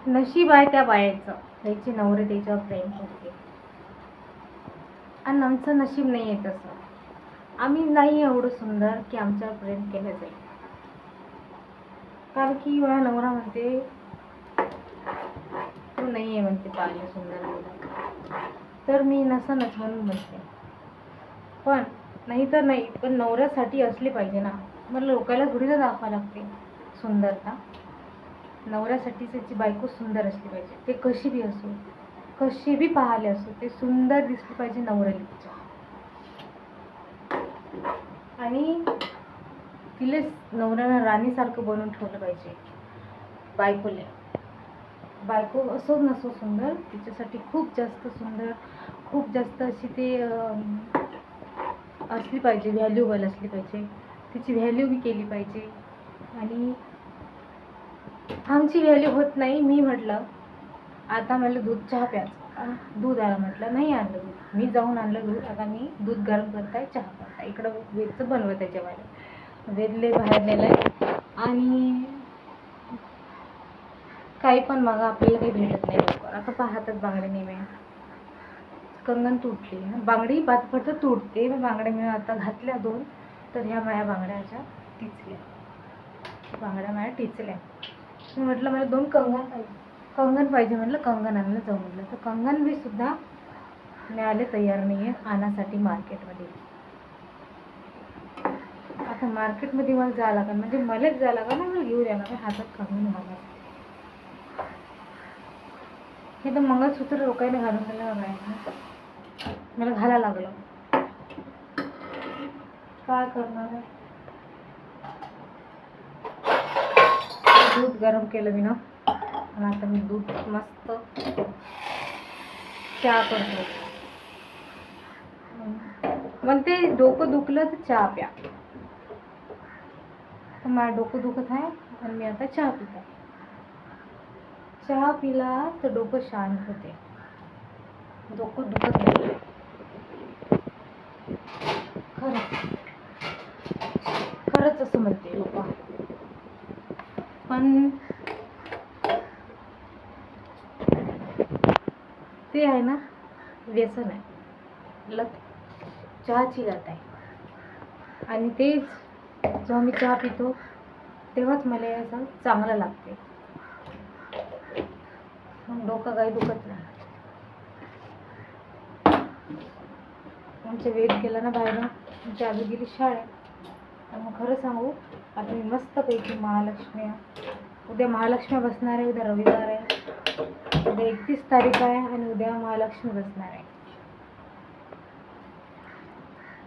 नशीब आहे त्या बायाचं, त्याचे नवरे त्याच्यावर प्रेम करते. आणि आमचं नशीब नाही आहे तसं. आम्ही नाही एवढं सुंदर की आमच्यावर प्रेम केलं जाईल. कारण की माझा नवरा म्हणते तू नाही आहे म्हणते पाहिलं सुंदर मुलं, तर मी नसनच म्हणून म्हणते. पण नाही तर नाही, पण नवऱ्यासाठी असली पाहिजे ना. मला लोकांना थोडी ना दाखवा लागते सुंदरता. नवऱ्यासाठी त्याची बायको सुंदर असली पाहिजे. ते कशी बी असो, कशी बी पाहाले असो, ते सुंदर दिसली पाहिजे नवऱ्याला तिच्या. आणि तिला नवऱ्यानं राणीसारखं बनवून ठेवलं पाहिजे बायकोला. बायको असो नसो सुंदर, तिच्यासाठी खूप जास्त सुंदर, खूप जास्त अशी ते असली पाहिजे, व्हॅल्युएबल असली पाहिजे. तिची व्हॅल्यू बी केली पाहिजे. आणि आमची व्हॅल्यू होत नाही. मी म्हटलं आता मला दूध चहा प्यायचं, दूध आलं, म्हटलं नाही आणलं दूध, मी जाऊन आणलं दूध. आता मी दूध गरम करताय, चहा करताय, इकडं वेदचं बनवत आहे जेवायला. वेदले बाहेर नेलंय. आणि काही पण मागा आपल्याला काही भेटत नाही लवकर. आता पाहतात बांगडे नेहमी कंगन तुटली, बांगडी पाचपट तुटते. बांगड्या मी आता घातल्या 2, तर ह्या माझ्या बांगड्या अशा टिचल्या. बांगड्या माझ्या टिचल्या. मी म्हटलं मला 2 कंगन पाहिजे म्हटलं, कंगन आणलं जाऊ म्हटलं. तर कंगन बी सुद्धा मिळाले तयार नाही आहे आणण्यासाठी मार्केटमध्ये. आता मार्केटमध्ये मला जावं लागेल, म्हणजे मलाच जावं लागेल ना, मला घेऊन यायला लागेल हातात कंगन घालायला. हे तर मंगळसूत्र लोकांनी घालून दिलं बघायला, मला घालायला लागलं. काय करणार आहे. दूध गरम केलं मी ना, आणि आता मी दूध मस्त चहा करतो. म्हणते डोकं दुखलं तर चहा प्या. तर माझं डोकं दुखत आहे आणि मी आता चहा पिते. चहा पिला तर डोकं शांत होते, डोकं दुखत नाही. खरंच असं म्हणते लोक. पण ते आहे ना, व्यसन आहे, लत, चहाची लत आहे. आणि तेच जेव्हा मी चहा पितो तेव्हाच मला असं चांगलं लागते, मग डोकं काही दुखत नाही. आमच्या वेद केला ना बाहेर, आमची आजू गेली शाळेत. तर मग खरं सांगू, आता मी मस्तपैकी महालक्ष्मी, उद्या महालक्ष्मी बसणार आहे, उद्या रविवार आहे, उद्या 31 तारीख आहे आणि उद्या महालक्ष्मी बसणार आहे.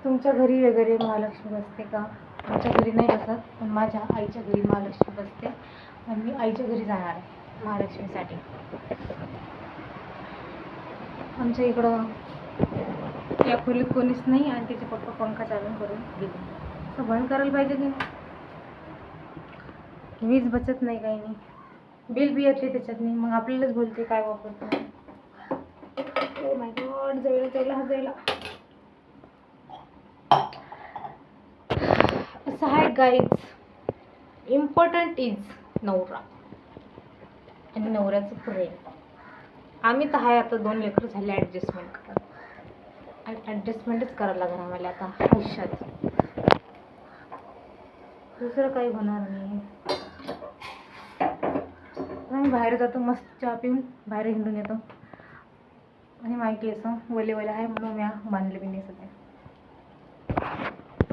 तुमच्या घरी वगैरे महालक्ष्मी बसते का? आमच्या घरी नाही बसत, पण माझ्या आईच्या घरी महालक्ष्मी बसते आणि मी आईच्या घरी जाणार आहे महालक्ष्मीसाठी. आमच्या इकडं या खोलीत कोणीच नाही आणि तिचे पप्पा पंखा चालून करून गेले. असं बंद करायला पाहिजे की नाही. वीज बचत नाही, काही नाही, बिल बी येते त्याच्यात नाही, मग आपल्यालाच बोलते काय वापरतो. ओ माय गॉड, जायला असं आहे गाईज. इम्पॉर्टंट इज नवरा आणि नवऱ्याचं प्रेम. आम्ही तर आहे आता 2 लेकरं झाले, ॲडजस्टमेंट करत, आणि ॲडजस्टमेंटच करायला लागणार आम्हाला आता आयुष्यात. दुसरं काही होणार नाही. आम्ही बाहेर जातो, मस्त चहा पिऊन बाहेर हिंडून येतो. आणि माहिती असं वले आहे म्हणून मी बांधले बी नाही सध्या.